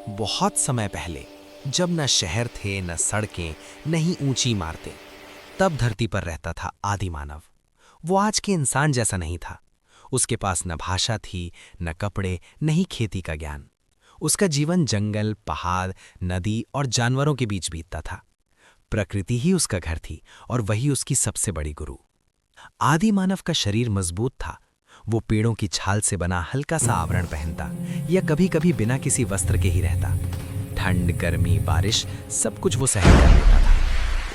बहुत समय पहले, जब न शहर थे न सड़कें न ही ऊंची इमारतें, तब धरती पर रहता था आदि मानव। वो आज के इंसान जैसा नहीं था। उसके पास न भाषा थी, न कपड़े, न ही खेती का ज्ञान। उसका जीवन जंगल, पहाड़, नदी और जानवरों के बीच बीतता था। प्रकृति ही उसका घर थी और वही उसकी सबसे बड़ी गुरु। आदि मानव का शरीर मजबूत था। वो पेड़ों की छाल से बना हल्का सा आवरण पहनता या कभी-कभी बिना किसी वस्त्र के ही रहता। ठंड, गर्मी, बारिश सब कुछ वो सहन कर लेता था।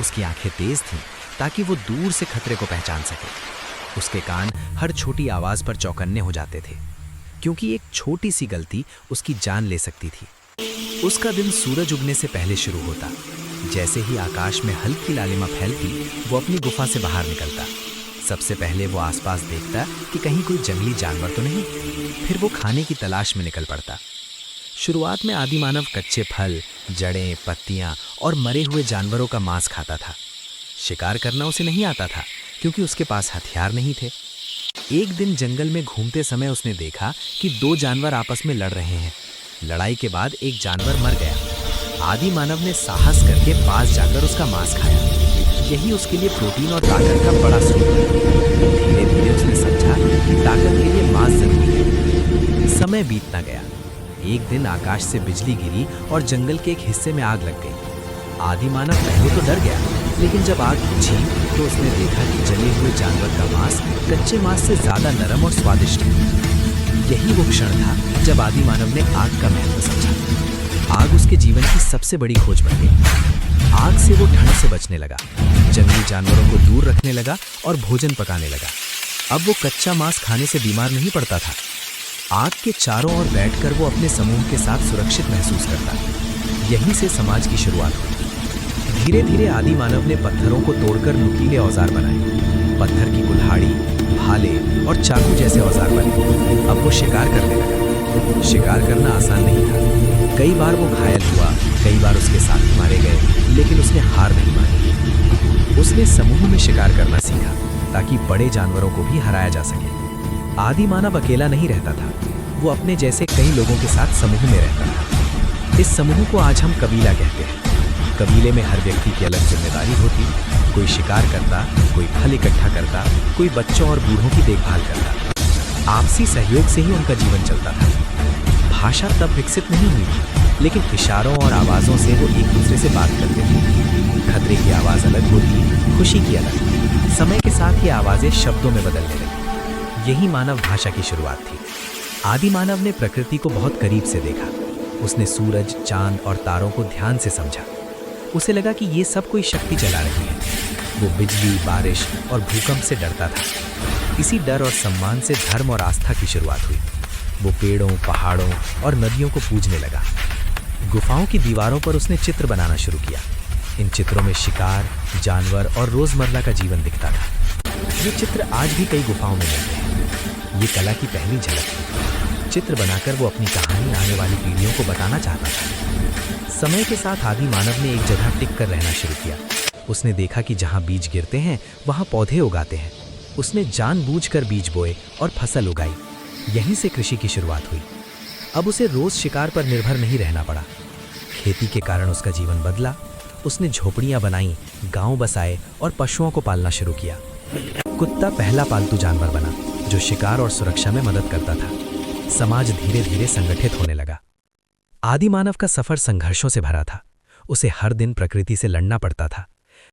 उसकी आंखें तेज थीं ताकि वो दूर से खतरे को पहचान सके। उसके कान हर छोटी आवाज पर चौकन्ने हो जाते थे, क्योंकि एक छोटी सी गलती उसकी जान ले सकती थी। उसका दिन सूरज उगने से पहले शुरू होता। जैसे ही आकाश में हल्की लालिमा फैलती, वो अपनी गुफा से बाहर निकलता। सबसे पहले वो आसपास देखता कि कहीं कोई जंगली जानवर तो नहीं। फिर वो खाने की तलाश में निकल पड़ता। शुरुआत में आदि मानव कच्चे फल, जड़ें, पत्तियां और मरे हुए जानवरों का मांस खाता था। शिकार करना उसे नहीं आता था, क्योंकि उसके पास हथियार नहीं थे। एक दिन जंगल में घूमते समय उसने देखा कि दो जानवर आपस में लड़ रहे हैं। लड़ाई के बाद एक जानवर मर गया। आदि मानव ने साहस करके पास जाकर उसका मांस खाया। यही उसके लिए प्रोटीन और ताकत का बड़ा स्रोत है। धीरे धीरे उसने समझा कि ताकत के लिए मांस जरूरी है। समय बीतता गया। एक दिन आकाश से बिजली गिरी और जंगल के एक हिस्से में आग लग गई। आदि मानव पहले तो डर गया, लेकिन जब आग बुझी तो उसने देखा कि जले हुए जानवर का मांस कच्चे मांस से ज्यादा नरम और स्वादिष्ट है। यही वो क्षण था जब आदि मानव ने आग का महत्व समझा। आग उसके जीवन की सबसे बड़ी खोज बन गई। आग से वो ठंड से बचने लगा, जंगली जानवरों को दूर रखने लगा और भोजन पकाने लगा। अब वो कच्चा मांस खाने से बीमार नहीं पड़ता था। आग के चारों ओर बैठकर वो अपने समूह के साथ सुरक्षित महसूस करता। यहीं से समाज की शुरुआत हुई। धीरे धीरे आदि मानव ने पत्थरों को तोड़कर नुकीले औजार बनाए। पत्थर की कुल्हाड़ी, भाले और चाकू जैसे औजार बने। अब वो शिकार करने लगा। शिकार करना आसान नहीं था। कई बार वो घायल हुआ, कई बार उसके साथी मारे गए, लेकिन उसने हार नहीं मानी। उसने समूह में शिकार करना सीखा ताकि बड़े जानवरों को भी हराया जा सके। आदि मानव अकेला नहीं रहता था। वो अपने जैसे कई लोगों के साथ समूह में रहता था। इस समूह को आज हम कबीला कहते हैं। कबीले में हर व्यक्ति की अलग जिम्मेदारी होती। कोई शिकार करता, कोई फल इकट्ठा करता, कोई बच्चों और बूढ़ों की देखभाल करता। आपसी सहयोग से ही उनका जीवन चलता था। भाषा तब विकसित नहीं हुई थी, लेकिन इशारों और आवाज़ों से वो एक दूसरे से बात करते थे। खतरे की आवाज़ अलग होती, खुशी की अलग। समय के साथ ये आवाज़ें शब्दों में बदलने लगी। यही मानव भाषा की शुरुआत थी। आदि मानव ने प्रकृति को बहुत करीब से देखा। उसने सूरज, चांद और तारों को ध्यान से समझा। उसे लगा कि ये सब कोई शक्ति चला रही है। वो बिजली, बारिश और भूकंप से डरता था। इसी डर और सम्मान से धर्म और आस्था की शुरुआत हुई। वो पेड़ों, पहाड़ों और नदियों को पूजने लगा। गुफाओं की दीवारों पर उसने चित्र बनाना शुरू किया। इन चित्रों में शिकार, जानवर और रोजमर्रा का जीवन दिखता था। ये चित्र आज भी कई गुफाओं में मिलते हैं। ये कला की पहली झलक थी। चित्र बनाकर वो अपनी कहानी आने वाली पीढ़ियों को बताना चाहता था। समय के साथ आदि मानव ने एक जगह टिक कर रहना शुरू किया। उसने देखा कि जहाँ बीज गिरते हैं वहाँ पौधे उगाते हैं। उसने जानबूझकर बीज बोए और फसल उगाई। यहीं से कृषि की शुरुआत हुई। अब उसे रोज शिकार पर निर्भर नहीं रहना पड़ा। खेती के कारण उसका जीवन बदला। उसने झोपड़ियां बनाई, गांव बसाए और पशुओं को पालना शुरू किया। कुत्ता पहला पालतू जानवर बना, जो शिकार और सुरक्षा में मदद करता था। समाज धीरे धीरे संगठित होने लगा। आदि मानव का सफर संघर्षों से भरा था। उसे हर दिन प्रकृति से लड़ना पड़ता था,